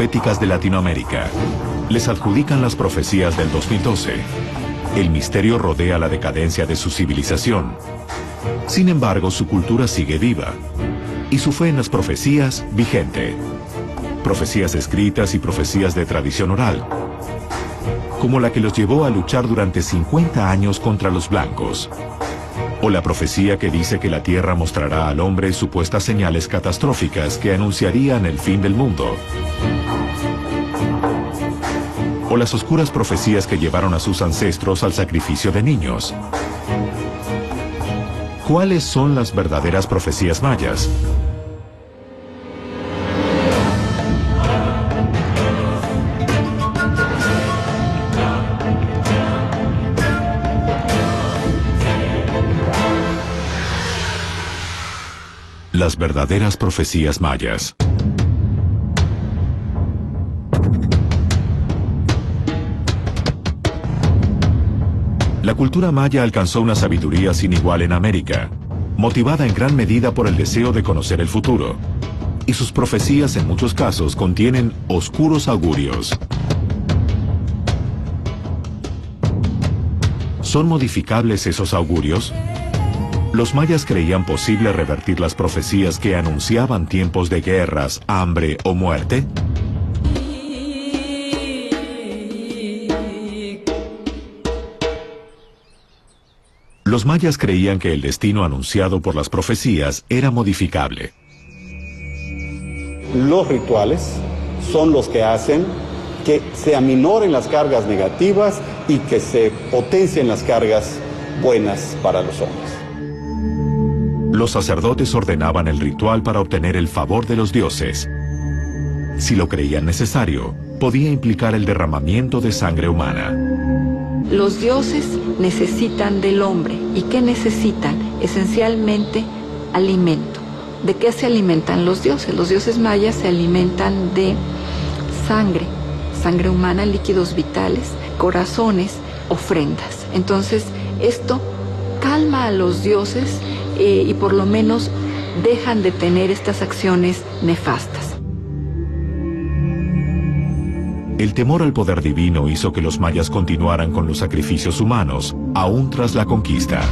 proféticas de Latinoamérica. Les adjudican las profecías del 2012. El misterio rodea la decadencia de su civilización. Sin embargo, su cultura sigue viva y su fe en las profecías vigente. Profecías escritas y profecías de tradición oral, como la que los llevó a luchar durante 50 años contra los blancos. O la profecía que dice que la Tierra mostrará al hombre supuestas señales catastróficas que anunciarían el fin del mundo. O las oscuras profecías que llevaron a sus ancestros al sacrificio de niños. ¿Cuáles son las verdaderas profecías mayas? Las verdaderas profecías mayas. La cultura maya alcanzó una sabiduría sin igual en América, motivada en gran medida por el deseo de conocer el futuro. Y sus profecías en muchos casos contienen oscuros augurios. ¿Son modificables esos augurios? ¿Los mayas creían posible revertir las profecías que anunciaban tiempos de guerras, hambre o muerte? Los mayas creían que el destino anunciado por las profecías era modificable. Los rituales son los que hacen que se aminoren las cargas negativas y que se potencien las cargas buenas para los hombres. Los sacerdotes ordenaban el ritual para obtener el favor de los dioses. Si lo creían necesario, podía implicar el derramamiento de sangre humana. Los dioses necesitan del hombre. ¿Y qué necesitan? Esencialmente alimento. ¿De qué se alimentan los dioses? Los dioses mayas se alimentan de sangre, sangre humana, líquidos vitales, corazones, ofrendas. Entonces, esto calma a los dioses y por lo menos dejan de tener estas acciones nefastas. El temor al poder divino hizo que los mayas continuaran con los sacrificios humanos, aún tras la conquista.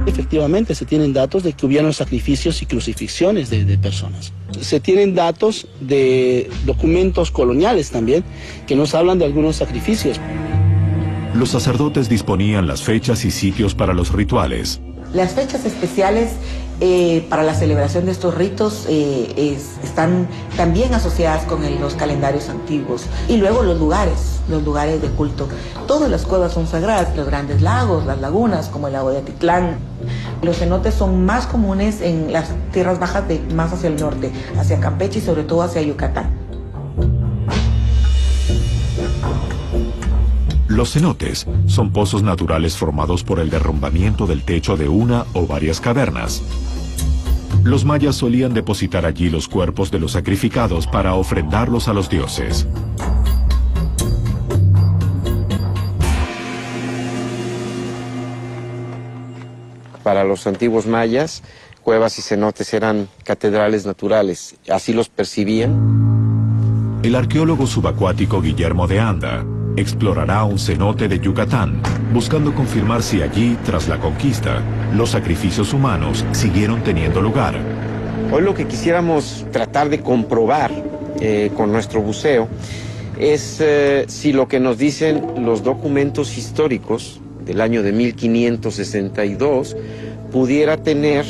Efectivamente, se tienen datos de que hubieron sacrificios y crucifixiones de personas. Se tienen datos de documentos coloniales también, que nos hablan de algunos sacrificios. Los sacerdotes disponían las fechas y sitios para los rituales. Las fechas especiales para la celebración de estos ritos están también asociadas con los calendarios antiguos. Y luego los lugares de culto. Todas las cuevas son sagradas, los grandes lagos, las lagunas, como el lago de Atitlán. Los cenotes son más comunes en las tierras bajas más hacia el norte, hacia Campeche y sobre todo hacia Yucatán. Los cenotes son pozos naturales formados por el derrumbamiento del techo de una o varias cavernas. Los mayas solían depositar allí los cuerpos de los sacrificados para ofrendarlos a los dioses. Para los antiguos mayas, cuevas y cenotes eran catedrales naturales, así los percibían. El arqueólogo subacuático Guillermo de Anda explorará un cenote de Yucatán, buscando confirmar si allí, tras la conquista, los sacrificios humanos siguieron teniendo lugar. Hoy lo que quisiéramos tratar de comprobar con nuestro buceo es si lo que nos dicen los documentos históricos del año de 1562 pudiera tener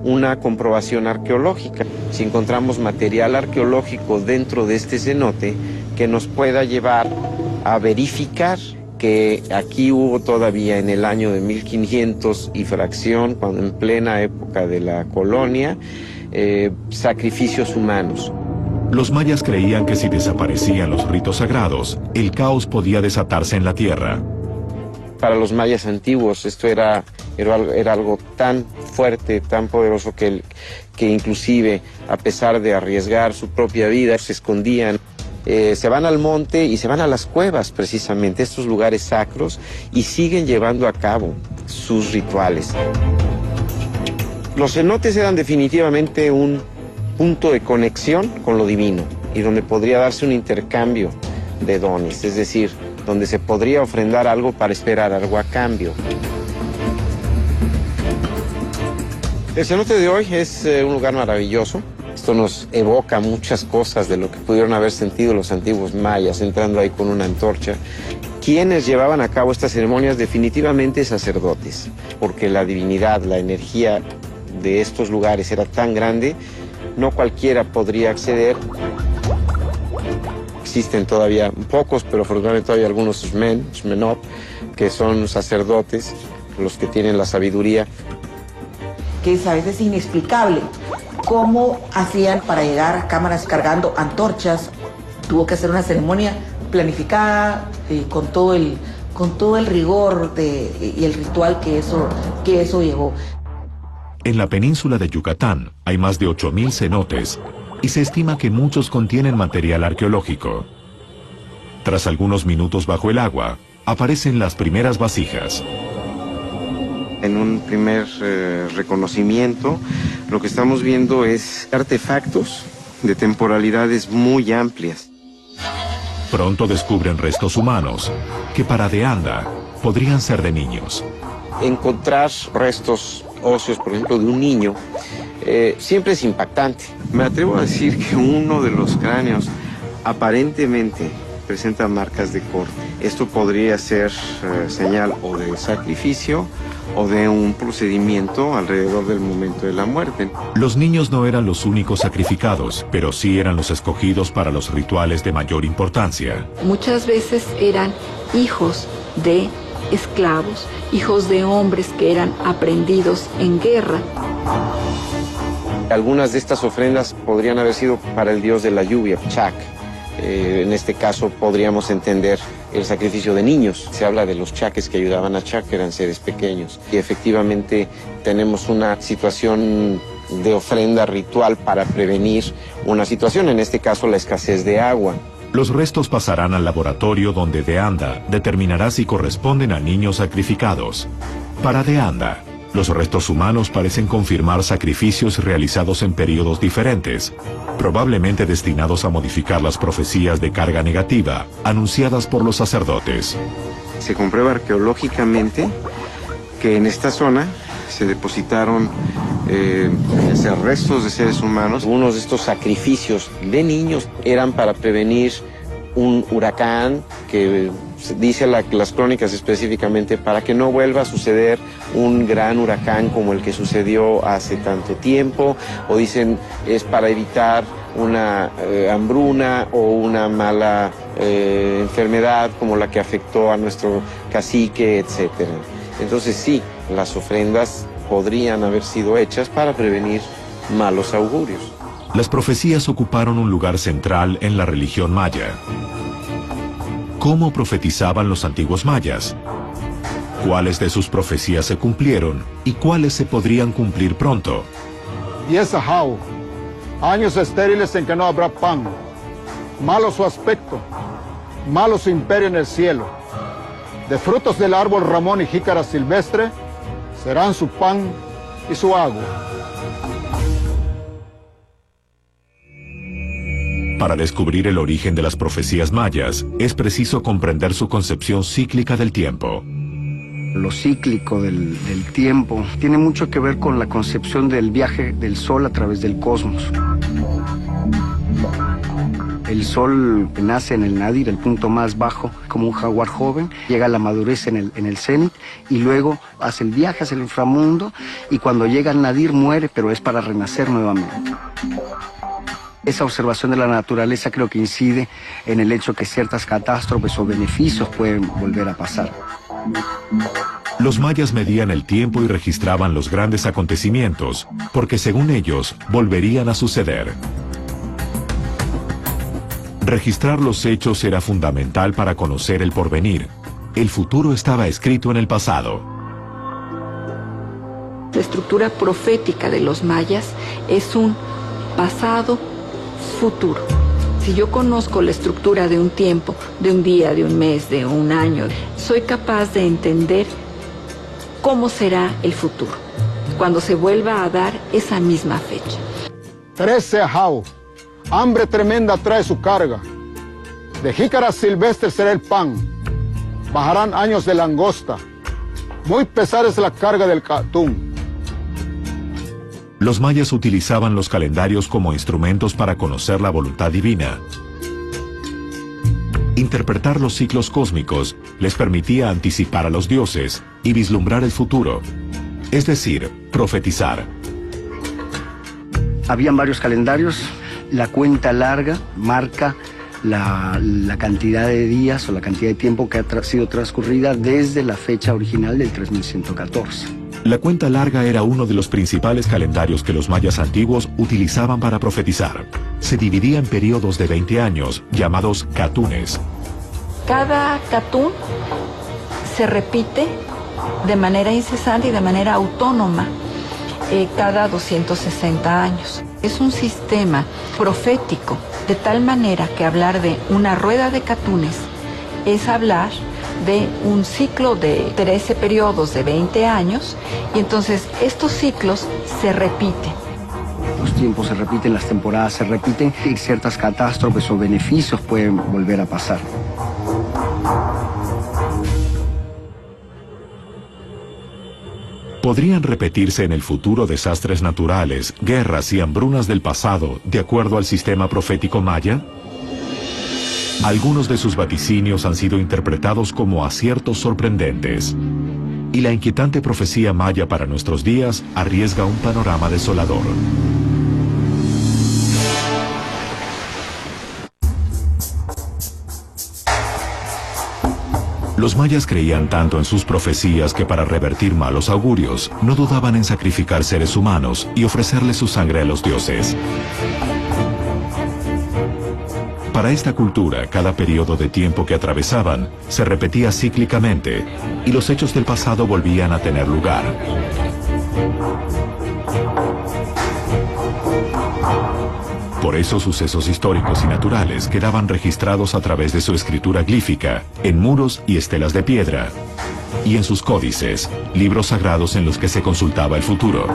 una comprobación arqueológica. Si encontramos material arqueológico dentro de este cenote que nos pueda llevar a verificar que aquí hubo todavía en el año de 1500 y fracción, cuando en plena época de la colonia, sacrificios humanos. Los mayas creían que si desaparecían los ritos sagrados, el caos podía desatarse en la tierra. Para los mayas antiguos esto era algo tan fuerte, tan poderoso que inclusive, a pesar de arriesgar su propia vida, se escondían. Se van al monte y se van a las cuevas, precisamente, estos lugares sacros, y siguen llevando a cabo sus rituales. Los cenotes eran definitivamente un punto de conexión con lo divino. y donde podría darse un intercambio de dones, es decir, donde se podría ofrendar algo para esperar algo a cambio. El cenote de hoy es un lugar maravilloso. Esto nos evoca muchas cosas de lo que pudieron haber sentido los antiguos mayas, entrando ahí con una antorcha. Quienes llevaban a cabo estas ceremonias, definitivamente sacerdotes, porque la divinidad, la energía de estos lugares era tan grande, no cualquiera podría acceder. Existen todavía pocos, pero afortunadamente todavía algunos shmenot, que son sacerdotes, los que tienen la sabiduría. Que es a veces inexplicable cómo hacían para llegar a cámaras cargando antorchas. Tuvo que hacer una ceremonia planificada con todo el rigor y el ritual que eso llevó. En la península de Yucatán hay más de 8.000 cenotes y se estima que muchos contienen material arqueológico. Tras algunos minutos bajo el agua, aparecen las primeras vasijas. En un primer reconocimiento, lo que estamos viendo es artefactos de temporalidades muy amplias. Pronto descubren restos humanos, que para De Anda podrían ser de niños. Encontrar restos óseos, por ejemplo, de un niño, siempre es impactante. Me atrevo a decir que uno de los cráneos aparentemente presenta marcas de corte. Esto podría ser señal o de sacrificio o de un procedimiento alrededor del momento de la muerte. Los niños no eran los únicos sacrificados, pero sí eran los escogidos para los rituales de mayor importancia. Muchas veces eran hijos de esclavos, hijos de hombres que eran aprendidos en guerra. Algunas de estas ofrendas podrían haber sido para el dios de la lluvia, Chak. En este caso podríamos entender el sacrificio de niños. Se habla de los chaques que ayudaban a Chak, que eran seres pequeños. Y efectivamente tenemos una situación de ofrenda ritual para prevenir una situación, en este caso la escasez de agua. Los restos pasarán al laboratorio donde De Anda determinará si corresponden a niños sacrificados. Para De Anda, los restos humanos parecen confirmar sacrificios realizados en periodos diferentes, probablemente destinados a modificar las profecías de carga negativa anunciadas por los sacerdotes. Se comprueba arqueológicamente que en esta zona se depositaron restos de seres humanos. Algunos de estos sacrificios de niños eran para prevenir un huracán, que dice las crónicas específicamente para que no vuelva a suceder un gran huracán como el que sucedió hace tanto tiempo, o dicen es para evitar una hambruna o una mala enfermedad como la que afectó a nuestro cacique, etc. Entonces sí, las ofrendas podrían haber sido hechas para prevenir malos augurios. Las profecías ocuparon un lugar central en la religión maya. ¿Cómo profetizaban los antiguos mayas? ¿Cuáles de sus profecías se cumplieron y cuáles se podrían cumplir pronto? 10 Ahau, años estériles en que no habrá pan, malo su aspecto, malo su imperio en el cielo. De frutos del árbol ramón y jícara silvestre serán su pan y su agua. Para descubrir el origen de las profecías mayas, es preciso comprender su concepción cíclica del tiempo. Lo cíclico del tiempo tiene mucho que ver con la concepción del viaje del Sol a través del cosmos. El Sol nace en el nadir, el punto más bajo, como un jaguar joven, llega a la madurez en el cenit y luego hace el viaje hacia el inframundo, y cuando llega al nadir muere, pero es para renacer nuevamente. Esa observación de la naturaleza creo que incide en el hecho que ciertas catástrofes o beneficios pueden volver a pasar. Los mayas medían el tiempo y registraban los grandes acontecimientos, porque según ellos, volverían a suceder. Registrar los hechos era fundamental para conocer el porvenir. El futuro estaba escrito en el pasado. La estructura profética de los mayas es un pasado futuro. Si yo conozco la estructura de un tiempo, de un día, de un mes, de un año, soy capaz de entender cómo será el futuro, cuando se vuelva a dar esa misma fecha. 13 Ahau, Hambre tremenda trae su carga. De jícaras silvestres será el pan. Bajarán años de langosta. Muy pesada es la carga del catún. Los mayas utilizaban los calendarios como instrumentos para conocer la voluntad divina. Interpretar los ciclos cósmicos les permitía anticipar a los dioses y vislumbrar el futuro, es decir, profetizar. Habían varios calendarios. La cuenta larga marca la cantidad de días o la cantidad de tiempo que ha sido transcurrida desde la fecha original del 3114. La cuenta larga era uno de los principales calendarios que los mayas antiguos utilizaban para profetizar. Se dividía en periodos de 20 años, llamados catunes. Cada catún se repite de manera incesante y de manera autónoma cada 260 años. Es un sistema profético, de tal manera que hablar de una rueda de catunes es hablar de un ciclo de 13 periodos de 20 años, y entonces estos ciclos se repiten. Los tiempos se repiten, las temporadas se repiten y ciertas catástrofes o beneficios pueden volver a pasar. ¿Podrían repetirse en el futuro desastres naturales, guerras y hambrunas del pasado de acuerdo al sistema profético maya? Algunos de sus vaticinios han sido interpretados como aciertos sorprendentes. Y la inquietante profecía maya para nuestros días arriesga un panorama desolador. Los mayas creían tanto en sus profecías que para revertir malos augurios, no dudaban en sacrificar seres humanos y ofrecerle su sangre a los dioses. Para esta cultura, cada periodo de tiempo que atravesaban se repetía cíclicamente y los hechos del pasado volvían a tener lugar. Por eso sucesos históricos y naturales quedaban registrados a través de su escritura glífica, en muros y estelas de piedra, y en sus códices, libros sagrados en los que se consultaba el futuro.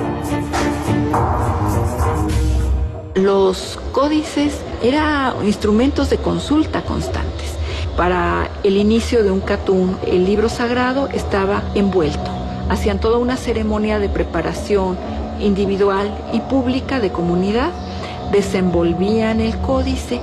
Los códices eran instrumentos de consulta constantes. Para el inicio de un catún, el libro sagrado estaba envuelto. Hacían toda una ceremonia de preparación individual y pública de comunidad, desenvolvían el códice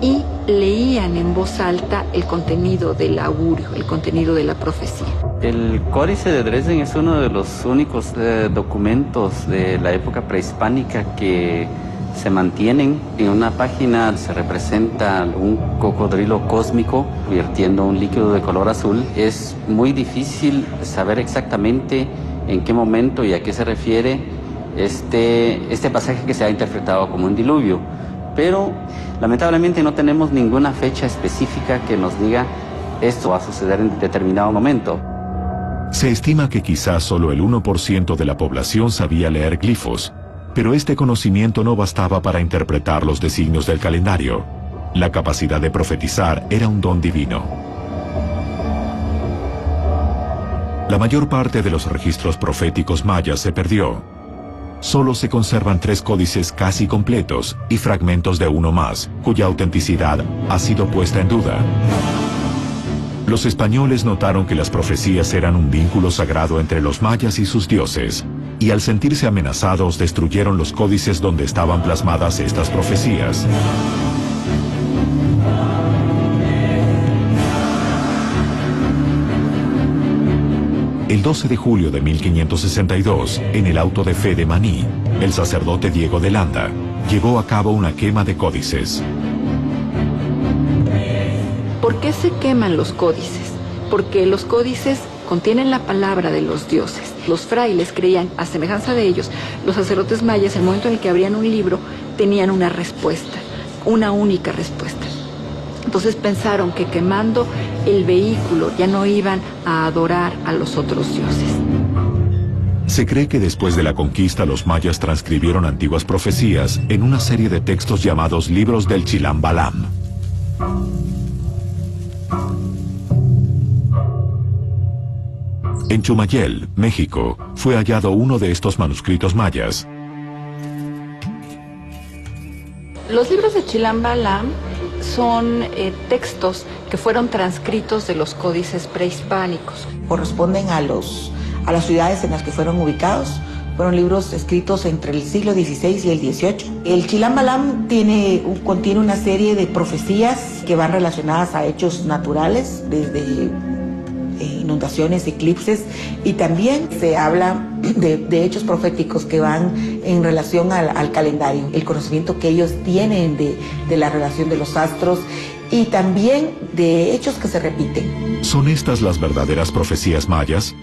y leían en voz alta el contenido del augurio, el contenido de la profecía. El Códice de Dresden es uno de los únicos documentos de la época prehispánica que se mantienen. En una página se representa un cocodrilo cósmico vertiendo un líquido de color azul. Es muy difícil saber exactamente en qué momento y a qué se refiere este pasaje que se ha interpretado como un diluvio, pero lamentablemente no tenemos ninguna fecha específica que nos diga esto va a suceder en determinado momento. Se estima que quizás solo el 1% de la población sabía leer glifos, pero este conocimiento no bastaba para interpretar los designios del calendario. La capacidad de profetizar era un don divino. La mayor parte de los registros proféticos mayas se perdió. Solo se conservan 3 códices casi completos y fragmentos de uno más, cuya autenticidad ha sido puesta en duda. Los españoles notaron que las profecías eran un vínculo sagrado entre los mayas y sus dioses, y al sentirse amenazados destruyeron los códices donde estaban plasmadas estas profecías. El 12 de julio de 1562, en el auto de fe de Maní, el sacerdote Diego de Landa llevó a cabo una quema de códices. ¿Por qué se queman los códices? Porque los códices contienen la palabra de los dioses. Los frailes creían, a semejanza de ellos, los sacerdotes mayas, en el momento en el que abrían un libro, tenían una respuesta, una única respuesta. Entonces pensaron que quemando el vehículo ya no iban a adorar a los otros dioses. Se cree que después de la conquista los mayas transcribieron antiguas profecías en una serie de textos llamados libros del Chilam Balam. En Chumayel, México, fue hallado uno de estos manuscritos mayas. Los libros de Chilam Balam son textos que fueron transcritos de los códices prehispánicos. Corresponden a las ciudades en las que fueron ubicados. Fueron libros escritos entre el siglo XVI y el XVIII. El Chilam Balam contiene una serie de profecías que van relacionadas a hechos naturales, desde inundaciones, eclipses, y también se habla de hechos proféticos que van en relación al calendario, el conocimiento que ellos tienen de la relación de los astros y también de hechos que se repiten. ¿Son estas las verdaderas profecías mayas?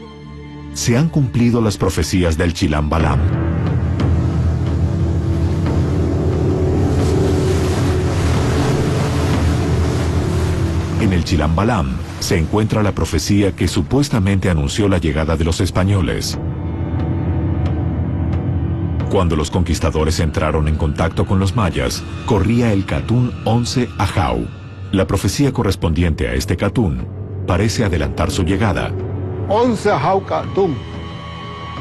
¿Se han cumplido las profecías del Chilam Balam? En el Chilam Balam se encuentra la profecía que supuestamente anunció la llegada de los españoles. Cuando los conquistadores entraron en contacto con los mayas, corría el Catún 11 Ajau. La profecía correspondiente a este Catún parece adelantar su llegada. 11 Ajau Catún.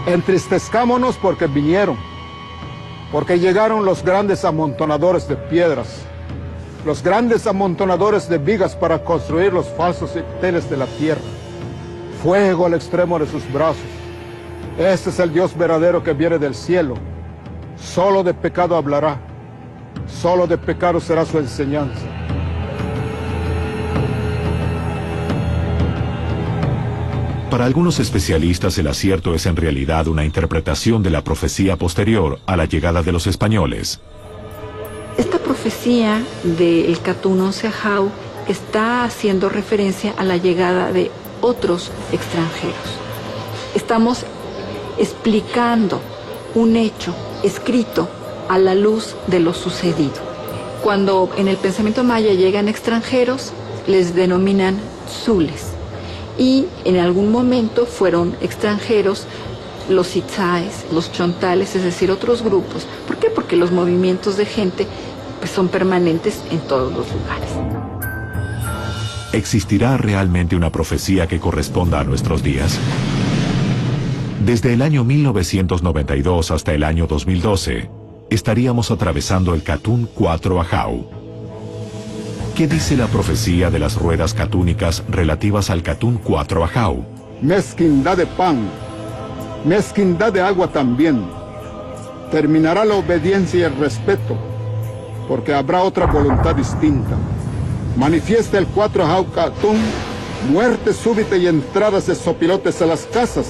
Entristezcámonos porque vinieron, porque llegaron los grandes amontonadores de piedras, los grandes amontonadores de vigas para construir los falsos teles de la tierra. Fuego al extremo de sus brazos. Este es el Dios verdadero que viene del cielo. Solo de pecado hablará, solo de pecado será su enseñanza. Para algunos especialistas, el acierto es en realidad una interpretación de la profecía posterior a la llegada de los españoles. Esta profecía del Catún 11 Ajau está haciendo referencia a la llegada de otros extranjeros. Estamos explicando un hecho escrito a la luz de lo sucedido. Cuando en el pensamiento maya llegan extranjeros, les denominan tzules. Y en algún momento fueron extranjeros los itzáes, los chontales, es decir, otros grupos. ¿Por qué? Porque los movimientos de gente pues, son permanentes en todos los lugares. ¿Existirá realmente una profecía que corresponda a nuestros días? Desde el año 1992 hasta el año 2012, estaríamos atravesando el Catún 4 Ajau. ¿Qué dice la profecía de las ruedas catúnicas relativas al Catún 4 Ajau? Mezquindad de pan, mezquindad de agua también. Terminará la obediencia y el respeto, porque habrá otra voluntad distinta. Manifiesta el 4 Ajau Catún, muerte súbita y entradas de sopilotes a las casas.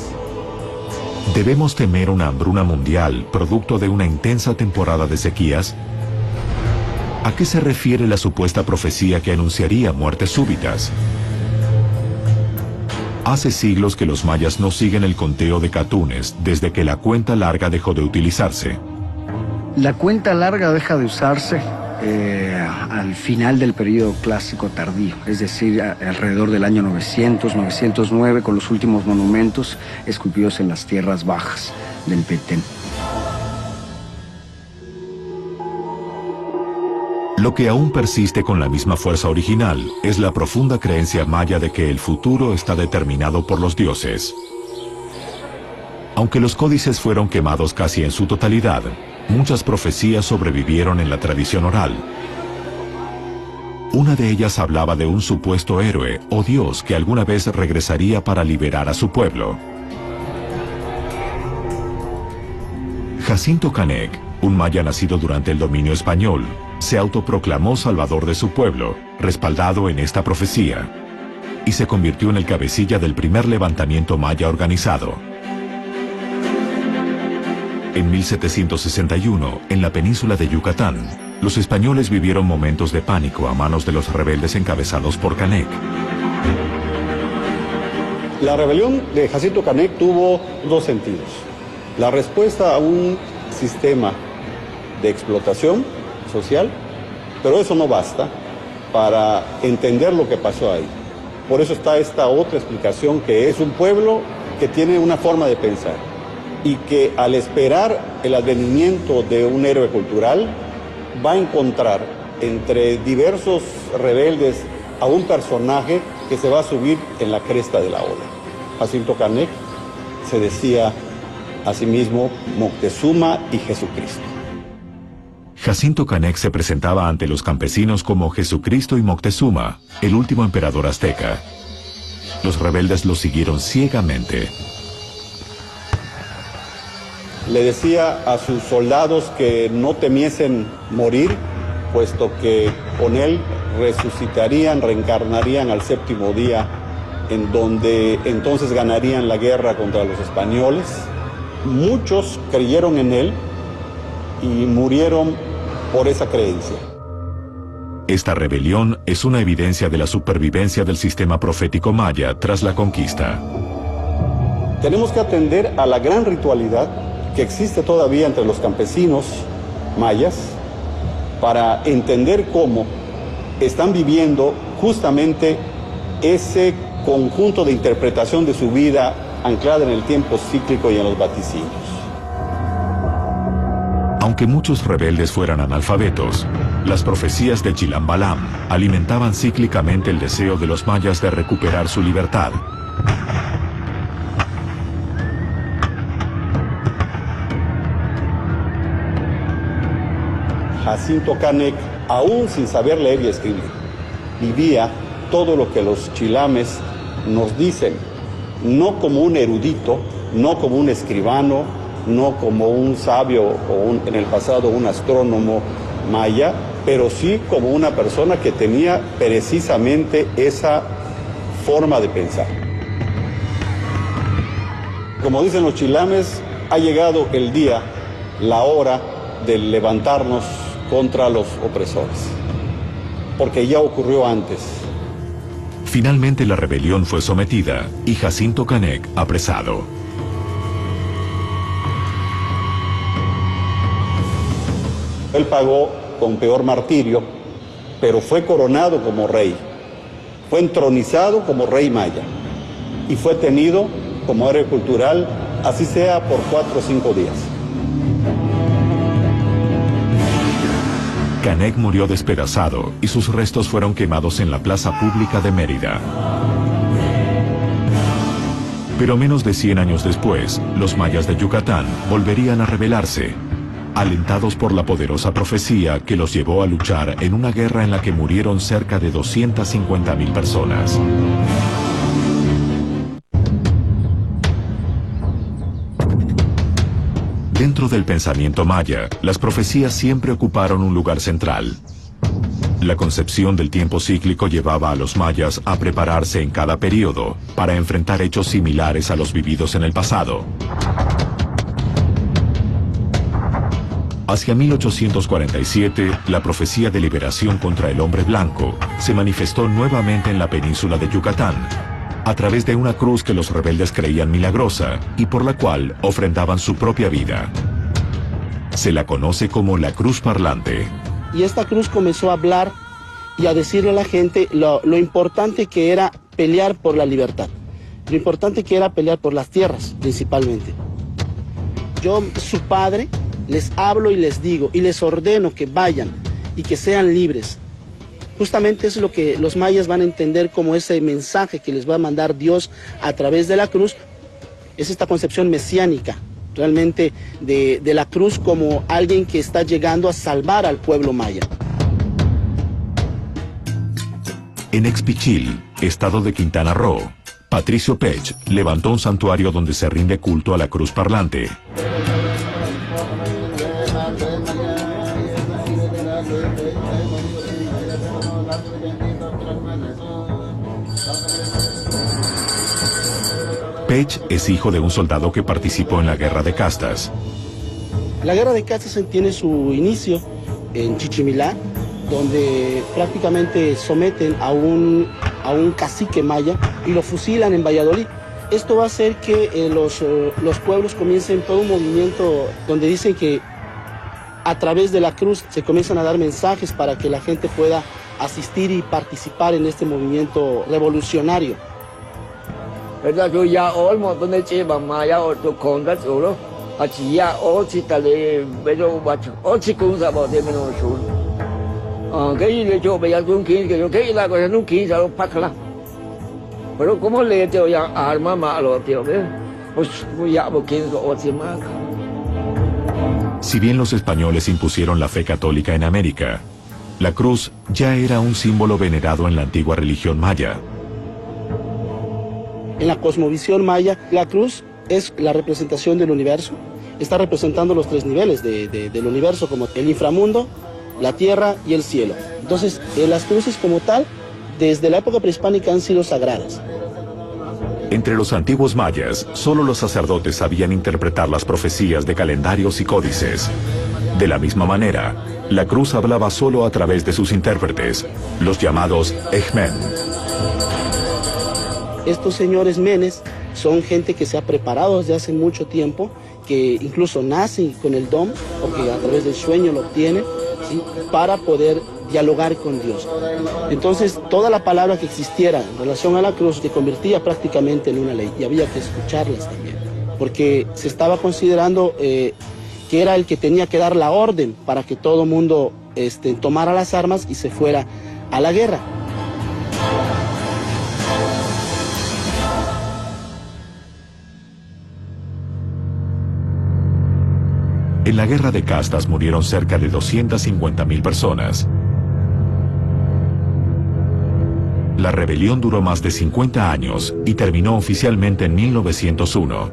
¿Debemos temer una hambruna mundial producto de una intensa temporada de sequías? ¿A qué se refiere la supuesta profecía que anunciaría muertes súbitas? Hace siglos que los mayas no siguen el conteo de catunes desde que la cuenta larga dejó de utilizarse. La cuenta larga deja de usarse al final del periodo clásico tardío, es decir, alrededor del año 900, 909, con los últimos monumentos esculpidos en las tierras bajas del Petén. Lo que aún persiste con la misma fuerza original es la profunda creencia maya de que el futuro está determinado por los dioses. Aunque los códices fueron quemados casi en su totalidad, muchas profecías sobrevivieron en la tradición oral. Una de ellas hablaba de un supuesto héroe o dios que alguna vez regresaría para liberar a su pueblo. Jacinto Canec, un maya nacido durante el dominio español, se autoproclamó salvador de su pueblo, respaldado en esta profecía, y se convirtió en el cabecilla del primer levantamiento maya organizado. En 1761, en la península de Yucatán, los españoles vivieron momentos de pánico a manos de los rebeldes encabezados por Canec. La rebelión de Jacinto Canec tuvo dos sentidos. La respuesta a un sistema de explotación social, pero eso no basta para entender lo que pasó ahí. Por eso está esta otra explicación, que es un pueblo que tiene una forma de pensar y que al esperar el advenimiento de un héroe cultural va a encontrar entre diversos rebeldes a un personaje que se va a subir en la cresta de la ola. Jacinto Canec se decía a sí mismo Moctezuma y Jesucristo. Jacinto Canec se presentaba ante los campesinos como Jesucristo y Moctezuma, el último emperador azteca. Los rebeldes lo siguieron ciegamente. Le decía a sus soldados que no temiesen morir, puesto que con él resucitarían, reencarnarían al séptimo día, en donde entonces ganarían la guerra contra los españoles. Muchos creyeron en él y murieron por esa creencia. Esta rebelión es una evidencia de la supervivencia del sistema profético maya tras la conquista. Tenemos que atender a la gran ritualidad que existe todavía entre los campesinos mayas para entender cómo están viviendo justamente ese conjunto de interpretación de su vida anclada en el tiempo cíclico y en los vaticinios. Aunque muchos rebeldes fueran analfabetos, las profecías de Chilam Balam alimentaban cíclicamente el deseo de los mayas de recuperar su libertad. Jacinto Canec, aún sin saber leer y escribir, vivía todo lo que los chilames nos dicen, no como un erudito, no como un escribano, no como un sabio o en el pasado un astrónomo maya, pero sí como una persona que tenía precisamente esa forma de pensar. Como dicen los chilames, ha llegado el día, la hora de levantarnos contra los opresores, porque ya ocurrió antes. Finalmente la rebelión fue sometida y Jacinto Canec apresado. Él pagó con peor martirio, pero fue coronado como rey, fue entronizado como rey maya y fue tenido como héroe cultural, así sea por 4 o 5 días. Canec murió despedazado y sus restos fueron quemados en la plaza pública de Mérida. Pero menos de 100 años después, los mayas de Yucatán volverían a rebelarse, alentados por la poderosa profecía que los llevó a luchar en una guerra en la que murieron cerca de 250,000 personas. Dentro del pensamiento maya, las profecías siempre ocuparon un lugar central. La concepción del tiempo cíclico llevaba a los mayas a prepararse en cada periodo para enfrentar hechos similares a los vividos en el pasado. Hacia 1847, la profecía de liberación contra el hombre blanco se manifestó nuevamente en la península de Yucatán, a través de una cruz que los rebeldes creían milagrosa y por la cual ofrendaban su propia vida. Se la conoce como la cruz parlante. Y esta cruz comenzó a hablar y a decirle a la gente lo importante que era pelear por la libertad, lo importante que era pelear por las tierras principalmente. Yo, su padre, les hablo y les digo y les ordeno que vayan y que sean libres. Justamente es lo que los mayas van a entender como ese mensaje que les va a mandar Dios a través de la cruz. Es esta concepción mesiánica, realmente, de la cruz como alguien que está llegando a salvar al pueblo maya. En Expichil, estado de Quintana Roo, Patricio Pech levantó un santuario donde se rinde culto a la cruz parlante. Pech es hijo de un soldado que participó en la Guerra de Castas. La Guerra de Castas tiene su inicio en Chichimilá, donde prácticamente someten a un cacique maya y lo fusilan en Valladolid. Esto va a hacer que los pueblos comiencen todo un movimiento donde dicen que a través de la cruz se comienzan a dar mensajes para que la gente pueda asistir y participar en este movimiento revolucionario. Pero como le teo ya arma malo teo, pues ya bo quién lo Si bien los españoles impusieron la fe católica en América, la cruz ya era un símbolo venerado en la antigua religión maya. En la cosmovisión maya, la cruz es la representación del universo. Está representando los tres niveles del universo, como el inframundo, la tierra y el cielo. Entonces, las cruces como tal, desde la época prehispánica han sido sagradas. Entre los antiguos mayas, solo los sacerdotes sabían interpretar las profecías de calendarios y códices. De la misma manera, la cruz hablaba solo a través de sus intérpretes, los llamados ejmen. Estos señores menes son gente que se ha preparado desde hace mucho tiempo, que incluso nacen con el don, porque a través del sueño lo obtienen, ¿sí?, para poder dialogar con Dios. Entonces, toda la palabra que existiera en relación a la cruz se convertía prácticamente en una ley, y había que escucharlas también, porque se estaba considerando que era el que tenía que dar la orden para que todo mundo tomara las armas y se fuera a la guerra. En la guerra de castas murieron cerca de 250.000 personas. La rebelión duró más de 50 años y terminó oficialmente en 1901.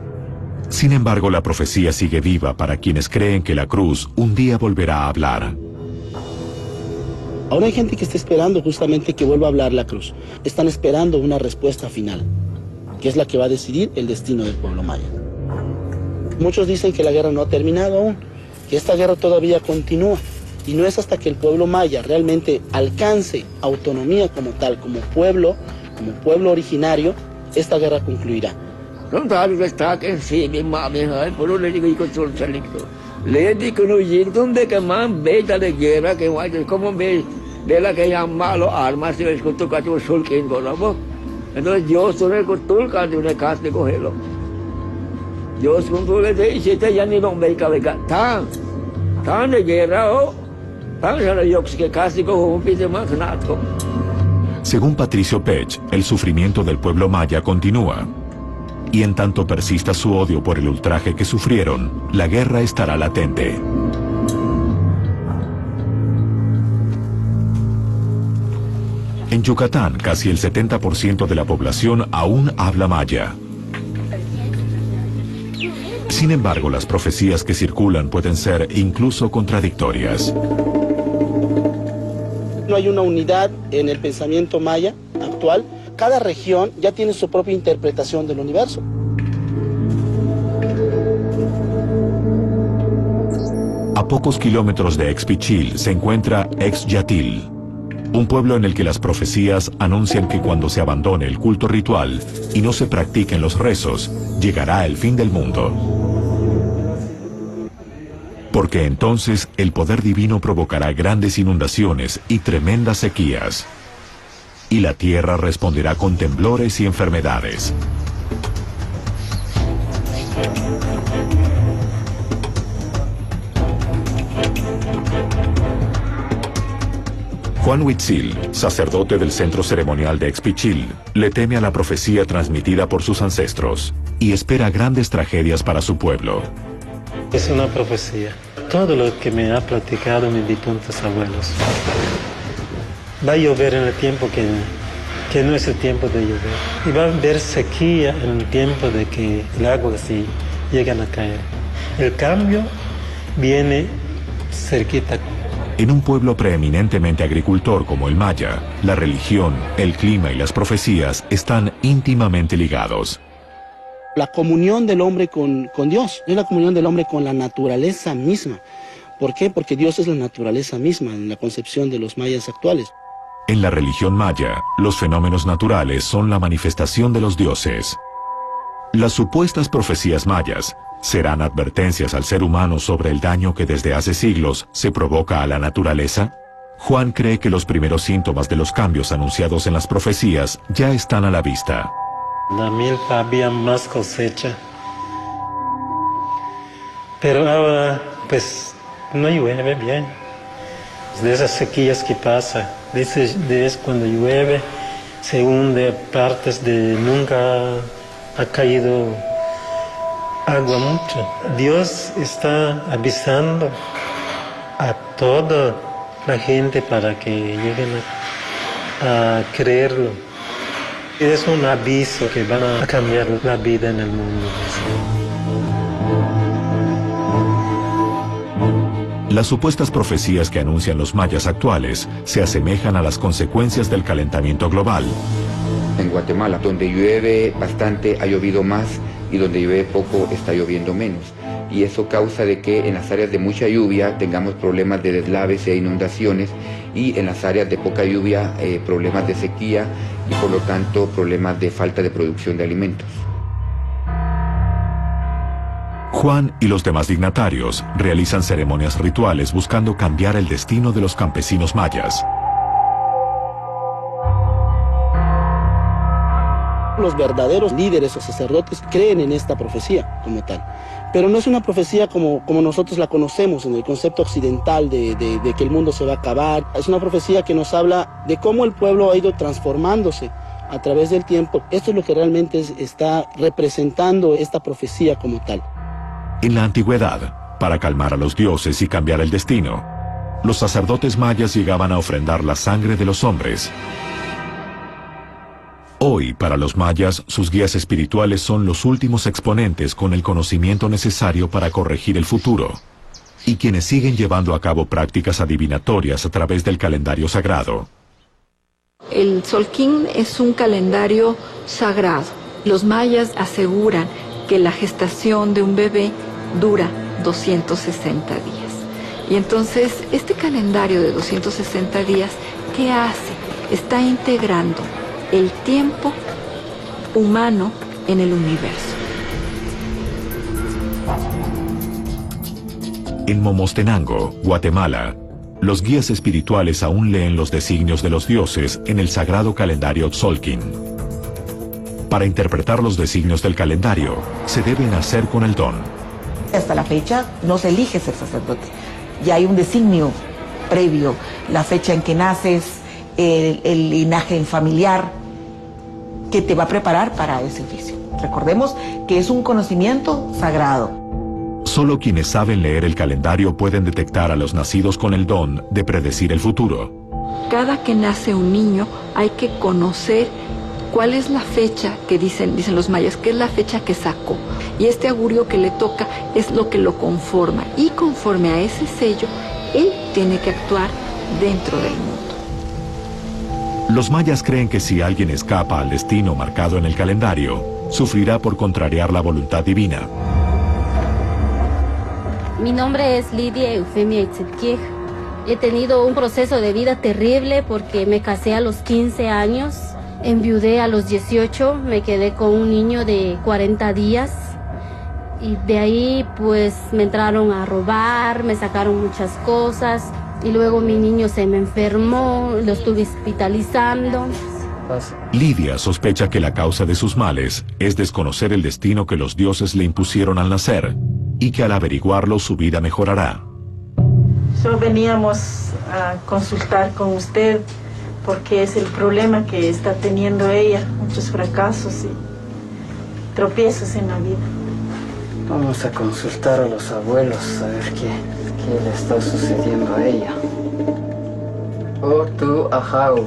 Sin embargo, la profecía sigue viva para quienes creen que la cruz un día volverá a hablar. Ahora hay gente que está esperando justamente que vuelva a hablar la cruz. Están esperando una respuesta final, que es la que va a decidir el destino del pueblo maya. Muchos dicen que la guerra no ha terminado aún, que esta guerra todavía continúa, y no es hasta que el pueblo maya realmente alcance autonomía como tal, como pueblo originario, esta guerra concluirá. Entonces Dios tiene que tulcar de una casa de cogerlo. Dios controla de y se ya ni no me cabe tan de guerra o tan ya yo que casi como un pide más nada. Según Patricio Pech, el sufrimiento del pueblo maya continúa. Y en tanto persista su odio por el ultraje que sufrieron, la guerra estará latente. En Yucatán, casi el 70% de la población aún habla maya. Sin embargo, las profecías que circulan pueden ser incluso contradictorias. No hay una unidad en el pensamiento maya actual. Cada región ya tiene su propia interpretación del universo. A pocos kilómetros de Expichil se encuentra Exyatil, un pueblo en el que las profecías anuncian que cuando se abandone el culto ritual y no se practiquen los rezos, llegará el fin del mundo. Porque entonces el poder divino provocará grandes inundaciones y tremendas sequías. Y la tierra responderá con temblores y enfermedades. Juan Huitzil, sacerdote del centro ceremonial de Expichil, le teme a la profecía transmitida por sus ancestros y espera grandes tragedias para su pueblo. Es una profecía. Todo lo que me ha platicado mis difuntos abuelos. Va a llover en el tiempo que no es el tiempo de llover. Y va a haber sequía en el tiempo de que el agua sí llegan a caer. El cambio viene cerquita. En un pueblo preeminentemente agricultor como el maya, la religión, el clima y las profecías están íntimamente ligados. La comunión del hombre con Dios, es la comunión del hombre con la naturaleza misma. ¿Por qué? Porque Dios es la naturaleza misma en la concepción de los mayas actuales. En la religión maya, los fenómenos naturales son la manifestación de los dioses. Las supuestas profecías mayas serán advertencias al ser humano sobre el daño que desde hace siglos se provoca a la naturaleza. Juan cree que los primeros síntomas de los cambios anunciados en las profecías ya están a la vista. La milpa había más cosecha, pero ahora pues no llueve bien. De esas sequías que pasa, de cuando llueve se hunde partes de nunca ha caído agua mucho. Dios está avisando a toda la gente para que lleguen a creerlo. Es un aviso que van a cambiar la vida en el mundo. Las supuestas profecías que anuncian los mayas actuales se asemejan a las consecuencias del calentamiento global. En Guatemala, donde llueve bastante, ha llovido más, y donde llueve poco, está lloviendo menos. Y eso causa de que en las áreas de mucha lluvia tengamos problemas de deslaves e inundaciones, y en las áreas de poca lluvia problemas de sequía y por lo tanto problemas de falta de producción de alimentos. Juan y los demás dignatarios realizan ceremonias rituales buscando cambiar el destino de los campesinos mayas. Los verdaderos líderes o sacerdotes creen en esta profecía como tal. Pero no es una profecía como nosotros la conocemos en el concepto occidental de que el mundo se va a acabar. Es una profecía que nos habla de cómo el pueblo ha ido transformándose a través del tiempo. Esto es lo que realmente está representando esta profecía como tal. En la antigüedad, para calmar a los dioses y cambiar el destino, los sacerdotes mayas llegaban a ofrendar la sangre de los hombres. Hoy, para los mayas, sus guías espirituales son los últimos exponentes con el conocimiento necesario para corregir el futuro, y quienes siguen llevando a cabo prácticas adivinatorias a través del calendario sagrado. El Tzolk'in es un calendario sagrado. Los mayas aseguran que la gestación de un bebé dura 260 días. Y entonces, este calendario de 260 días, ¿qué hace? Está integrando el tiempo humano en el universo. En Momostenango, Guatemala, los guías espirituales aún leen los designios de los dioses en el sagrado calendario Tzolk'in. Para interpretar los designios del calendario, se debe nacer con el don. Hasta la fecha no se elige ser sacerdote. Ya hay un designio previo, la fecha en que naces, el linaje familiar, que te va a preparar para ese oficio. Recordemos que es un conocimiento sagrado. Solo quienes saben leer el calendario pueden detectar a los nacidos con el don de predecir el futuro. Cada que nace un niño hay que conocer cuál es la fecha que dicen los mayas, que es la fecha que sacó. Y este augurio que le toca es lo que lo conforma. Y conforme a ese sello, él tiene que actuar dentro del mundo. Los mayas creen que si alguien escapa al destino marcado en el calendario, sufrirá por contrariar la voluntad divina. Mi nombre es Lidia Eufemia Itzquiej. He tenido un proceso de vida terrible porque me casé a los 15 años, enviudé a los 18, me quedé con un niño de 40 días y de ahí pues me entraron a robar, me sacaron muchas cosas. Y luego mi niño se me enfermó, lo estuve hospitalizando. Lidia sospecha que la causa de sus males es desconocer el destino que los dioses le impusieron al nacer, y que al averiguarlo su vida mejorará. Solo veníamos a consultar con usted porque es el problema que está teniendo ella, muchos fracasos y tropiezos en la vida. Vamos a consultar a los abuelos a ver qué le está sucediendo a ella. Oh tú, Ahau,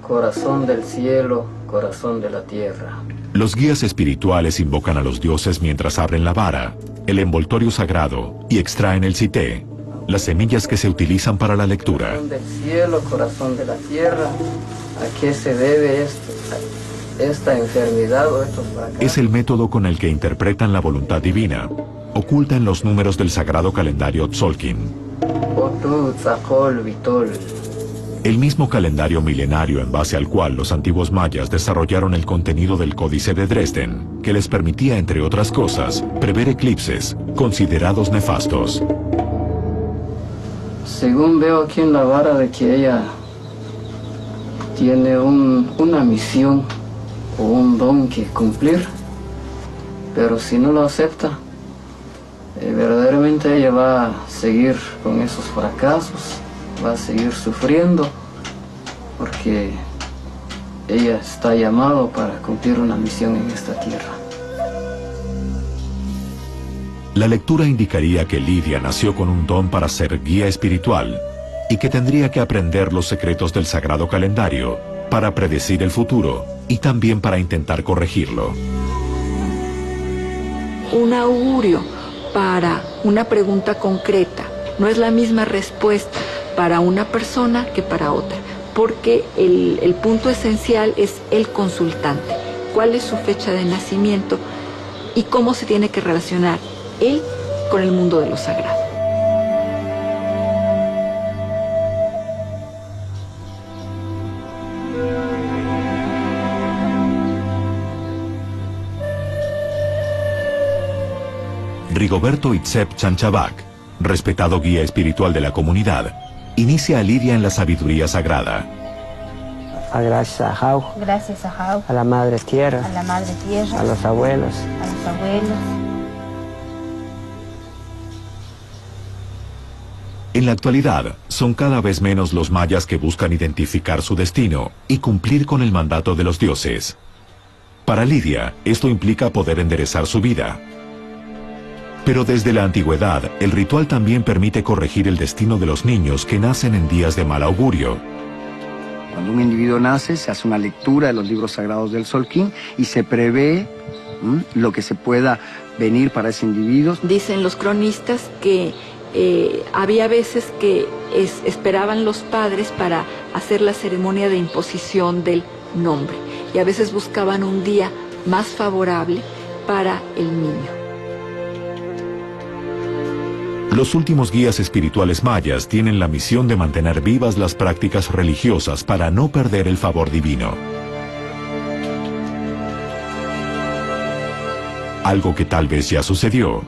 corazón del cielo, corazón de la tierra. Los guías espirituales invocan a los dioses mientras abren la vara, el envoltorio sagrado, y extraen el cité, las semillas que se utilizan para la lectura. Corazón del cielo, corazón de la tierra, ¿a qué se debe esta enfermedad o estos fracasos? Es el método con el que interpretan la voluntad divina, oculta en los números del sagrado calendario Tzolk'in. El mismo calendario milenario en base al cual los antiguos mayas desarrollaron el contenido del Códice de Dresden, que les permitía, entre otras cosas, prever eclipses, considerados nefastos. Según veo aquí en la vara de que ella tiene una misión o un don que cumplir, pero si no lo acepta, verdaderamente ella va a seguir con esos fracasos, va a seguir sufriendo, porque ella está llamada para cumplir una misión en esta tierra. La lectura indicaría que Lidia nació con un don para ser guía espiritual y que tendría que aprender los secretos del sagrado calendario para predecir el futuro y también para intentar corregirlo. Un augurio para una pregunta concreta no es la misma respuesta para una persona que para otra, porque el punto esencial es el consultante. ¿Cuál es su fecha de nacimiento y cómo se tiene que relacionar él con el mundo de lo sagrado? Rigoberto Itzep Chanchabac, respetado guía espiritual de la comunidad, inicia a Lidia en la sabiduría sagrada. Gracias a Jau. Gracias a Jau. A la Madre Tierra. A la Madre Tierra. A los abuelos. A los abuelos. En la actualidad, son cada vez menos los mayas que buscan identificar su destino y cumplir con el mandato de los dioses. Para Lidia, esto implica poder enderezar su vida. Pero desde la antigüedad, el ritual también permite corregir el destino de los niños que nacen en días de mal augurio. Cuando un individuo nace, se hace una lectura de los libros sagrados del Solquín y se prevé lo que se pueda venir para ese individuo. Dicen los cronistas que había veces que esperaban los padres para hacer la ceremonia de imposición del nombre y a veces buscaban un día más favorable para el niño. Los últimos guías espirituales mayas tienen la misión de mantener vivas las prácticas religiosas para no perder el favor divino. Algo que tal vez ya sucedió.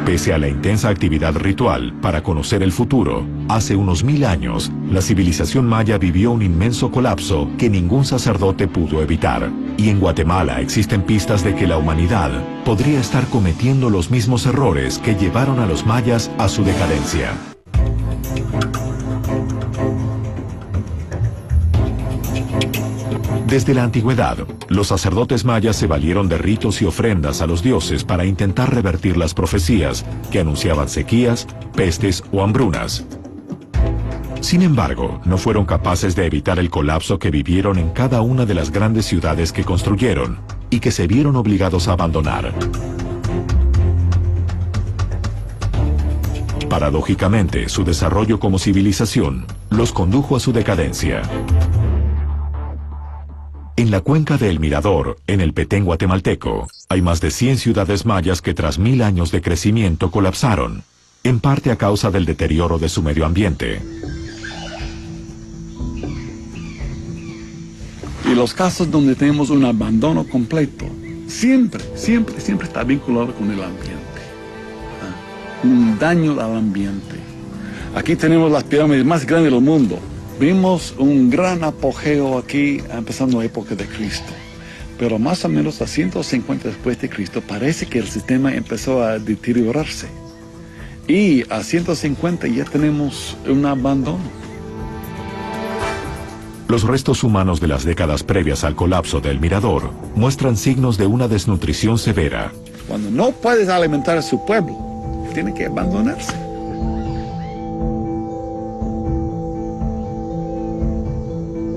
Pese a la intensa actividad ritual para conocer el futuro, hace unos 1000 años, la civilización maya vivió un inmenso colapso que ningún sacerdote pudo evitar. Y en Guatemala existen pistas de que la humanidad podría estar cometiendo los mismos errores que llevaron a los mayas a su decadencia. Desde la antigüedad, los sacerdotes mayas se valieron de ritos y ofrendas a los dioses para intentar revertir las profecías que anunciaban sequías, pestes o hambrunas. Sin embargo, no fueron capaces de evitar el colapso que vivieron en cada una de las grandes ciudades que construyeron y que se vieron obligados a abandonar. Paradójicamente, su desarrollo como civilización los condujo a su decadencia. En la cuenca de El Mirador, en el Petén guatemalteco, hay más de 100 ciudades mayas que tras 1000 años de crecimiento colapsaron, en parte a causa del deterioro de su medio ambiente. Y los casos donde tenemos un abandono completo, siempre está vinculado con el ambiente. Un daño al ambiente. Aquí tenemos las pirámides más grandes del mundo. Vimos un gran apogeo aquí, empezando la época de Cristo. Pero más o menos a 150 después de Cristo, parece que el sistema empezó a deteriorarse. Y a 150 ya tenemos un abandono. Los restos humanos de las décadas previas al colapso del Mirador muestran signos de una desnutrición severa. Cuando no puedes alimentar a su pueblo, tiene que abandonarse.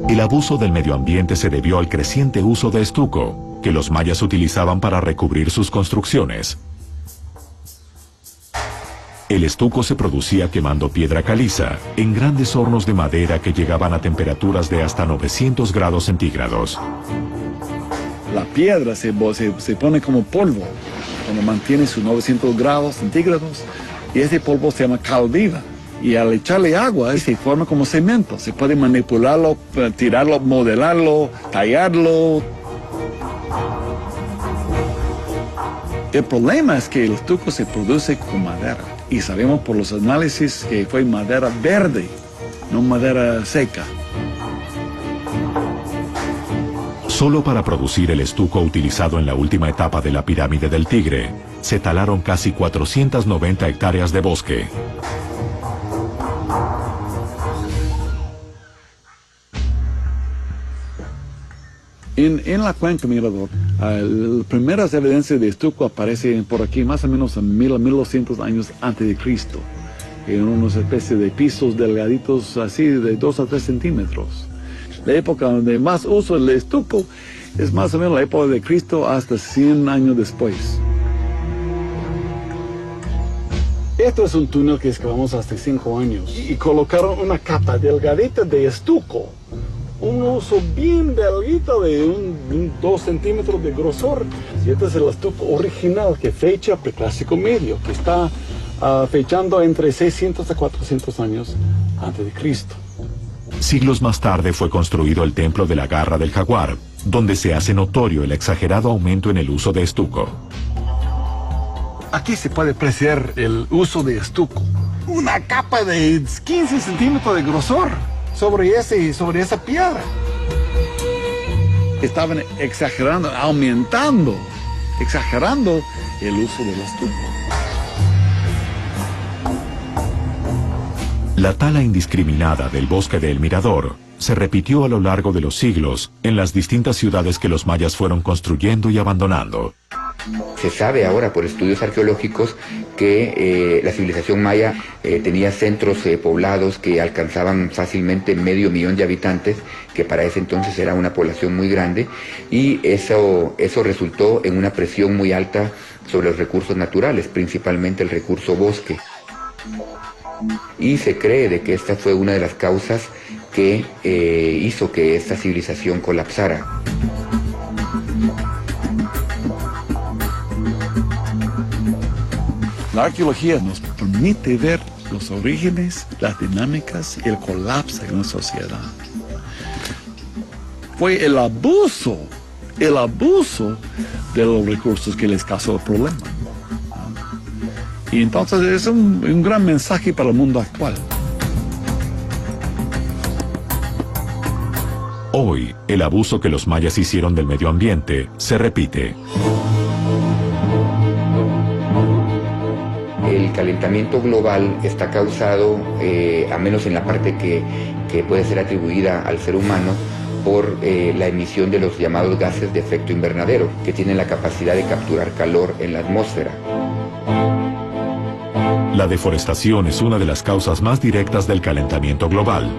El abuso del medio ambiente se debió al creciente uso de estuco, que los mayas utilizaban para recubrir sus construcciones. El estuco se producía quemando piedra caliza en grandes hornos de madera que llegaban a temperaturas de hasta 900 grados centígrados. La piedra se pone como polvo, cuando mantiene sus 900 grados centígrados, y ese polvo se llama cal viva. Y al echarle agua, se forma como cemento. Se puede manipularlo, tirarlo, modelarlo, tallarlo. El problema es que el estuco se produce con madera. Y sabemos por los análisis que fue madera verde, no madera seca. Solo para producir el estuco utilizado en la última etapa de la pirámide del Tigre, se talaron casi 490 hectáreas de bosque. En la cuenca Mirador, las primeras evidencias de estuco aparecen por aquí más o menos en 1200 años antes de Cristo, en unas especies de pisos delgaditos así de 2 a 3 centímetros. La época donde más uso el estuco es más o menos la época de Cristo hasta 100 años después. Esto es un túnel que excavamos hace 5 años y colocaron una capa delgadita de estuco. Un uso bien delgadito de 2 centímetros de grosor. Y este es el estuco original que fecha preclásico medio, que está fechando entre 600 a 400 años antes de Cristo. Siglos más tarde fue construido el templo de la Garra del Jaguar, donde se hace notorio el exagerado aumento en el uso de estuco. Aquí se puede apreciar el uso de estuco. Una capa de 15 centímetros de grosor sobre esa piedra. Estaban exagerando, exagerando el uso del estuco. La tala indiscriminada del bosque de El Mirador se repitió a lo largo de los siglos en las distintas ciudades que los mayas fueron construyendo y abandonando. Se sabe ahora por estudios arqueológicos que la civilización maya tenía centros poblados que alcanzaban fácilmente 500,000 de habitantes, que para ese entonces era una población muy grande, y eso resultó en una presión muy alta sobre los recursos naturales, principalmente el recurso bosque. Y se cree de que esta fue una de las causas que hizo que esta civilización colapsara. La arqueología nos permite ver los orígenes, las dinámicas y el colapso de una sociedad. Fue el abuso de los recursos que les causó el problema. Y entonces es un gran mensaje para el mundo actual. Hoy, el abuso que los mayas hicieron del medio ambiente se repite. El calentamiento global está causado, a menos en la parte que puede ser atribuida al ser humano, por la emisión de los llamados gases de efecto invernadero, que tienen la capacidad de capturar calor en la atmósfera. La deforestación es una de las causas más directas del calentamiento global.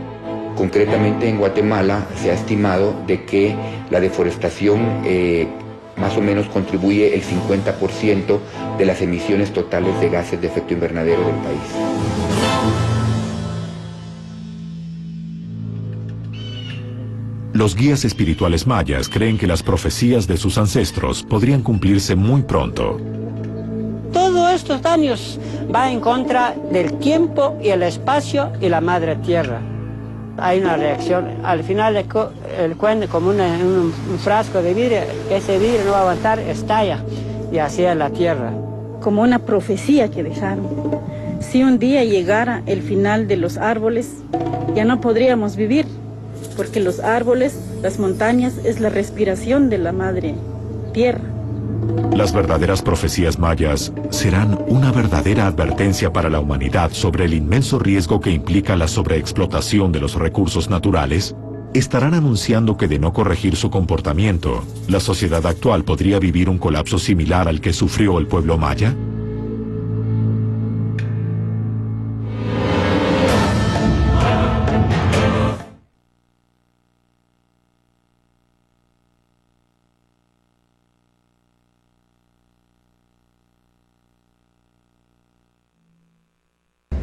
Concretamente en Guatemala se ha estimado de que la deforestación más o menos contribuye el 50% de las emisiones totales de gases de efecto invernadero del país. Los guías espirituales mayas creen que las profecías de sus ancestros podrían cumplirse muy pronto. Todos estos daños van en contra del tiempo y el espacio y la madre tierra. Hay una reacción, al final el cuento como un frasco de vidrio, que ese vidrio no va a aguantar, estalla, y así es la tierra. Como una profecía que dejaron. Si un día llegara el final de los árboles, ya no podríamos vivir, porque los árboles, las montañas, es la respiración de la madre tierra. Las verdaderas profecías mayas serán una verdadera advertencia para la humanidad sobre el inmenso riesgo que implica la sobreexplotación de los recursos naturales. ¿Estarán anunciando que de no corregir su comportamiento, la sociedad actual podría vivir un colapso similar al que sufrió el pueblo maya?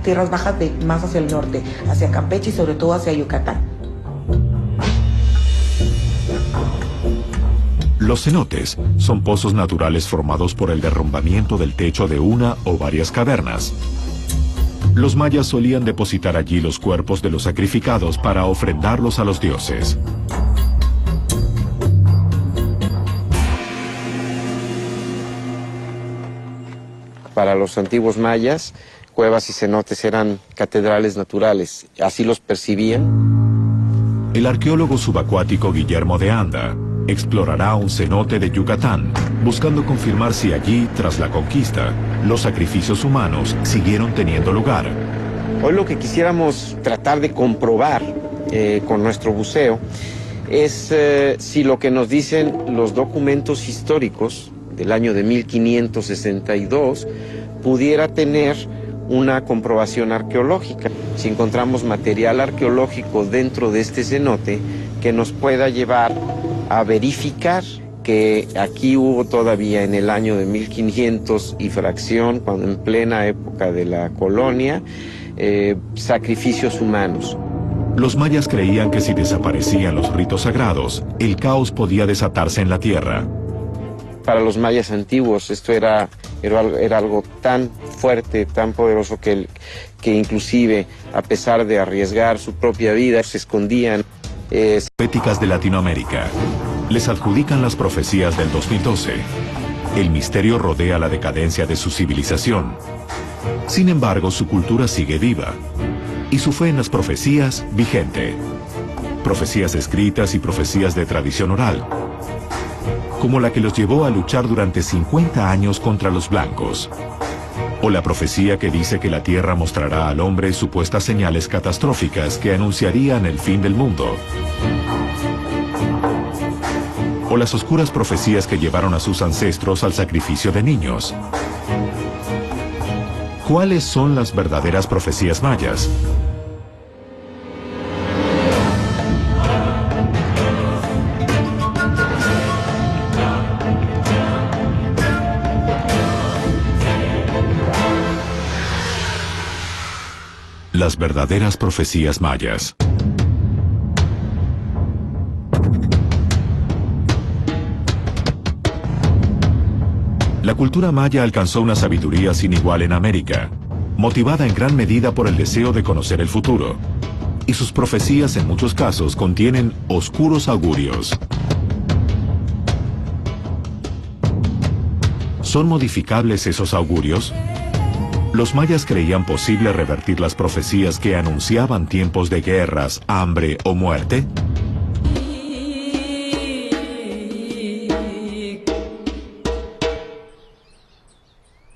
Tierras bajas más hacia el norte, hacia Campeche y sobre todo hacia Yucatán. Los cenotes son pozos naturales formados por el derrumbamiento del techo de una o varias cavernas. Los mayas solían depositar allí los cuerpos de los sacrificados para ofrendarlos a los dioses. Para los antiguos mayas, cuevas y cenotes eran catedrales naturales, así los percibían. El arqueólogo subacuático Guillermo de Anda explorará un cenote de Yucatán, buscando confirmar si allí, tras la conquista, los sacrificios humanos siguieron teniendo lugar. Hoy lo que quisiéramos tratar de comprobar con nuestro buceo es si lo que nos dicen los documentos históricos del año de 1562 pudiera tener una comprobación arqueológica. Si encontramos material arqueológico dentro de este cenote que nos pueda llevar a verificar que aquí hubo todavía en el año de 1500 y fracción, cuando en plena época de la colonia, sacrificios humanos. Los mayas creían que si desaparecían los ritos sagrados, el caos podía desatarse en la tierra. Para los mayas antiguos esto era algo tan fuerte, tan poderoso que inclusive, a pesar de arriesgar su propia vida, se escondían. Proféticas de Latinoamérica les adjudican las profecías del 2012. El misterio rodea la decadencia de su civilización. Sin embargo, su cultura sigue viva y su fe en las profecías vigente. Profecías escritas y profecías de tradición oral, como la que los llevó a luchar durante 50 años contra los blancos. O la profecía que dice que la tierra mostrará al hombre supuestas señales catastróficas que anunciarían el fin del mundo. O las oscuras profecías que llevaron a sus ancestros al sacrificio de niños. ¿Cuáles son las verdaderas profecías mayas? Las verdaderas profecías mayas. La cultura maya alcanzó una sabiduría sin igual en América, motivada en gran medida por el deseo de conocer el futuro. Y sus profecías en muchos casos contienen oscuros augurios. ¿Son modificables esos augurios? Los mayas creían posible revertir las profecías que anunciaban tiempos de guerras, hambre o muerte.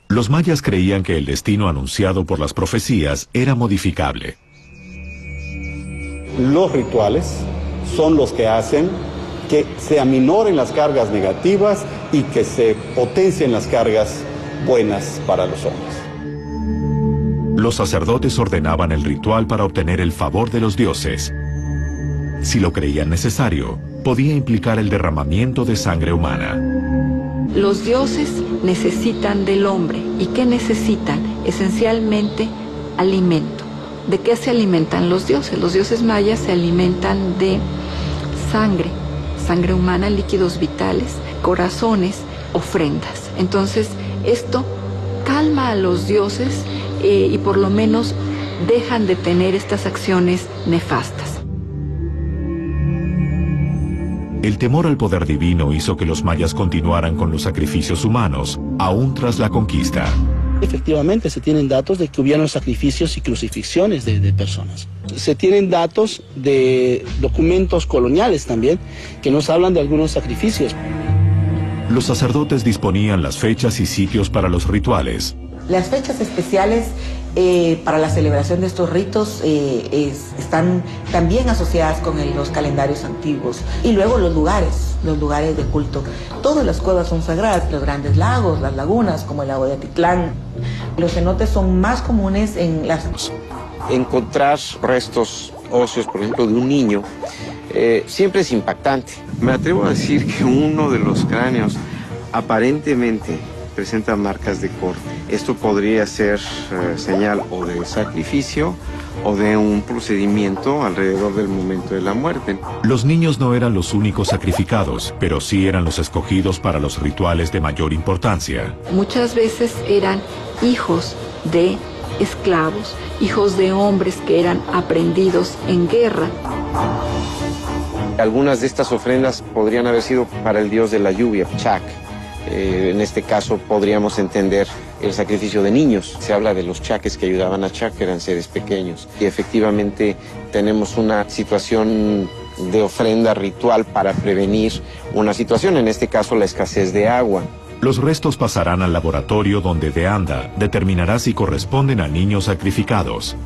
Los mayas creían que el destino anunciado por las profecías era modificable. Los rituales son los que hacen que se aminoren las cargas negativas y que se potencien las cargas buenas para los hombres. Los sacerdotes ordenaban el ritual para obtener el favor de los dioses. Si lo creían necesario, podía implicar el derramamiento de sangre humana. Los dioses necesitan del hombre. ¿Y qué necesitan? Esencialmente alimento. ¿De qué se alimentan los dioses? Los dioses mayas se alimentan de sangre, sangre humana, líquidos vitales, corazones, ofrendas. Entonces, esto calma a los dioses y por lo menos dejan de tener estas acciones nefastas. El temor al poder divino hizo que los mayas continuaran con los sacrificios humanos, aún tras la conquista. Efectivamente, se tienen datos de que hubieron sacrificios y crucifixiones de personas. Se tienen datos de documentos coloniales también, que nos hablan de algunos sacrificios. Los sacerdotes disponían las fechas y sitios para los rituales. Las fechas especiales para la celebración de estos ritos están también asociadas con los calendarios antiguos. Y luego los lugares de culto. Todas las cuevas son sagradas, los grandes lagos, las lagunas, como el lago de Atitlán. Los cenotes son más comunes en las... Encontrar restos óseos, por ejemplo, de un niño, siempre es impactante. Me atrevo a decir que uno de los cráneos aparentemente presenta marcas de corte. Esto podría ser señal o de sacrificio o de un procedimiento alrededor del momento de la muerte. Los niños no eran los únicos sacrificados, pero sí eran los escogidos para los rituales de mayor importancia. Muchas veces eran hijos de esclavos, hijos de hombres que eran aprendidos en guerra. Algunas de estas ofrendas podrían haber sido para el dios de la lluvia, Chak. En este caso podríamos entender el sacrificio de niños. Se habla de los chaques que ayudaban a Chak, que eran seres pequeños. Y efectivamente tenemos una situación de ofrenda ritual para prevenir una situación, en este caso la escasez de agua. Los restos pasarán al laboratorio donde Deanda determinará si corresponden a niños sacrificados.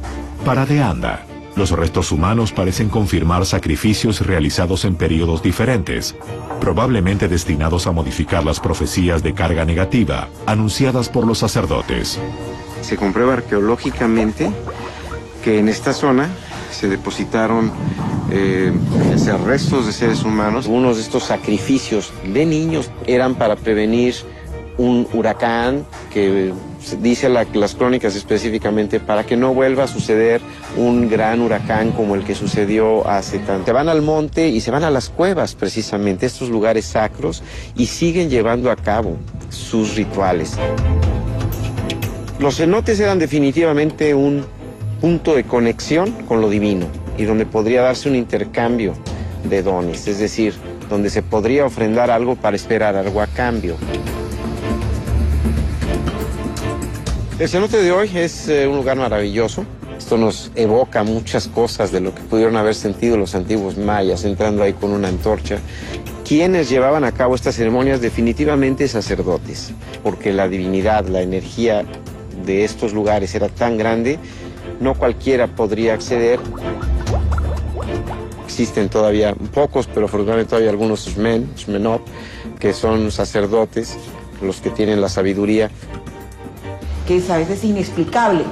Para Deanda, Los restos humanos parecen confirmar sacrificios realizados en periodos diferentes, probablemente destinados a modificar las profecías de carga negativa anunciadas por los sacerdotes. Se comprueba arqueológicamente que en esta zona se depositaron restos de seres humanos. Algunos de estos sacrificios de niños eran para prevenir un huracán, que dice las crónicas específicamente para que no vuelva a suceder un gran huracán como el que sucedió hace tanto. Se van al monte y se van a las cuevas, precisamente, estos lugares sacros, y siguen llevando a cabo sus rituales. Los cenotes eran definitivamente un punto de conexión con lo divino y donde podría darse un intercambio de dones, es decir, donde se podría ofrendar algo para esperar algo a cambio. El cenote de hoy es un lugar maravilloso. Esto nos evoca muchas cosas de lo que pudieron haber sentido los antiguos mayas, entrando ahí con una antorcha. Quienes llevaban a cabo estas ceremonias, definitivamente sacerdotes, porque la divinidad, la energía de estos lugares era tan grande, no cualquiera podría acceder. Existen todavía pocos, pero afortunadamente todavía algunos shmenot, que son sacerdotes, los que tienen la sabiduría. Que es a veces inexplicable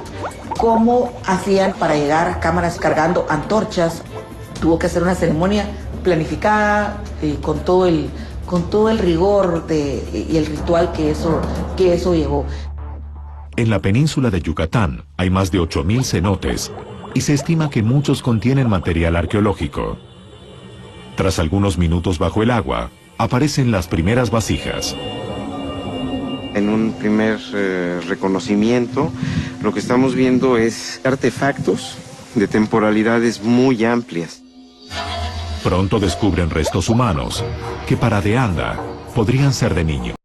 cómo hacían para llegar a cámaras cargando antorchas. Tuvo que hacer una ceremonia planificada con todo el rigor y el ritual que eso llevó. En la península de Yucatán hay más de 8.000 cenotes y se estima que muchos contienen material arqueológico. Tras algunos minutos bajo el agua, aparecen las primeras vasijas. En un primer reconocimiento, lo que estamos viendo es artefactos de temporalidades muy amplias. Pronto descubren restos humanos que para De Anda podrían ser de niños.